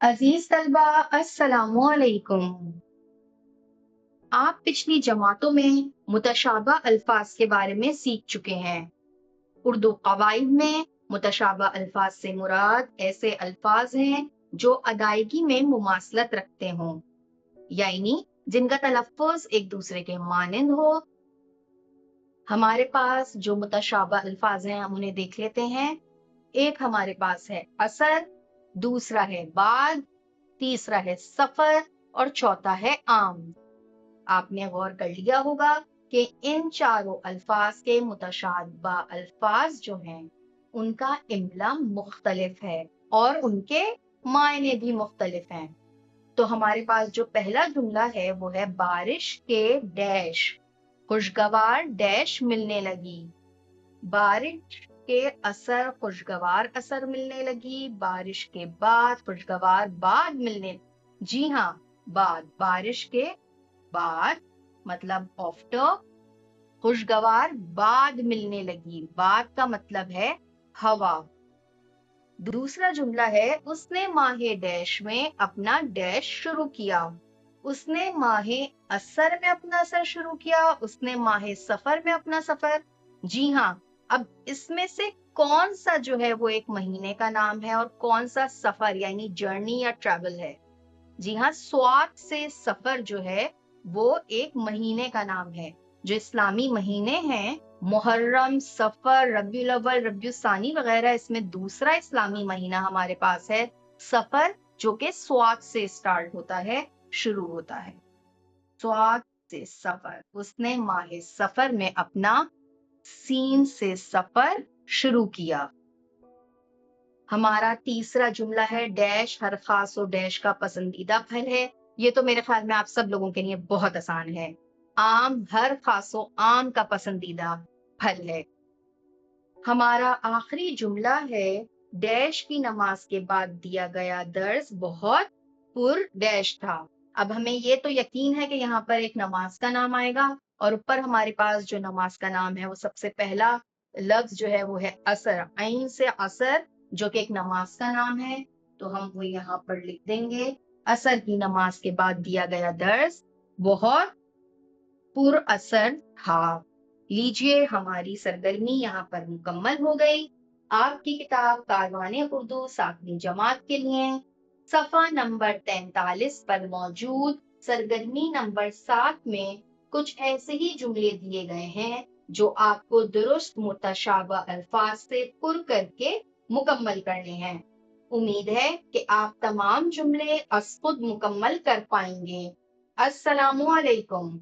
अजीज तलबा, अस्सलामु अलैकुम। आप पिछली जमातों में मुतशाबा अल्फाज के बारे में सीख चुके हैं। उर्दू कवाइद में मुतशाबा अल्फाज से मुराद ऐसे अल्फाज हैं जो अदायगी में मुमासलत रखते हों, यानी जिनका तलफ़्फ़ुज़ एक दूसरे के मानिंद हो। हमारे पास जो मुतशाबा अल्फाज हैं हम उन्हें देख लेते हैं। एक हमारे पास है असर, दूसरा है बाद, तीसरा है सफर और चौथा है आम। आपने गौर कर लिया होगा कि इन चारों अल्फाज के मुतशाबा अल्फाज जो हैं उनका इमला मुख्तलिफ है और उनके मायने भी मुख्तलिफ हैं। तो हमारे पास जो पहला जुमला है वो है बारिश के डैश खुशगवार डैश मिलने लगी। बारिश के असर खुशगवार असर मिलने लगी। बारिश के बाद खुशगवार बाद मिलने, जी हाँ, बाद, बारिश के बाद मतलब आफ्टर, खुशगवार बाद मिलने लगी। बाद का मतलब है हवा। दूसरा जुमला है उसने माहे डैश में अपना डैश शुरू किया। उसने माहे असर में अपना असर शुरू किया, उसने माहे सफर में अपना सफर। जी हाँ, अब इसमें से कौन सा जो है वो एक महीने का नाम है और कौन सा सफर यानी जर्नी या ट्रैवल है? जी हाँ, स्वात से सफर जो है वो एक महीने का नाम है। जो इस्लामी महीने हैं मुहर्रम, सफर, रबीउल अव्वल, रबीउल सानी वगैरह, इसमें दूसरा इस्लामी महीना हमारे पास है सफर, जो कि स्वात से स्टार्ट होता है, शुरू होता है। स्वात से सफर, उसने माहे सफर में अपना सीन से सफर शुरू किया। हमारा तीसरा जुमला है डैश हर खास और डैश का पसंदीदा फल है। ये तो मेरे ख्याल में आप सब लोगों के लिए बहुत आसान है। आम हर खासो आम का पसंदीदा फल है। हमारा आखिरी जुमला है डैश की नमाज के बाद दिया गया दर्स बहुत पुर डैश था। अब हमें ये तो यकीन है कि यहाँ पर एक नमाज का नाम आएगा और ऊपर हमारे पास जो नमाज का नाम है वो सबसे पहला लफ्ज जो है वो है असर, ऐन से असर, जो कि एक नमाज का नाम है। तो हम वो यहाँ पर लिख देंगे असर की नमाज के बाद दिया गया दर्स बहुत पुर असर था। लीजिए, हमारी सरगर्मी यहाँ पर मुकम्मल हो गई। आपकी किताब कारवाने उर्दू 7वीं जमात के लिए सफा नंबर 43 पर मौजूद सरगर्मी नंबर 7 में कुछ ऐसे ही जुमले दिए गए हैं जो आपको दुरुस्त मुतशाबा अल्फाज से पुर करके मुकम्मल करने हैं। उम्मीद है कि आप तमाम जुमले अस खुद मुकम्मल कर पाएंगे। अस्सलामु अलैकुम।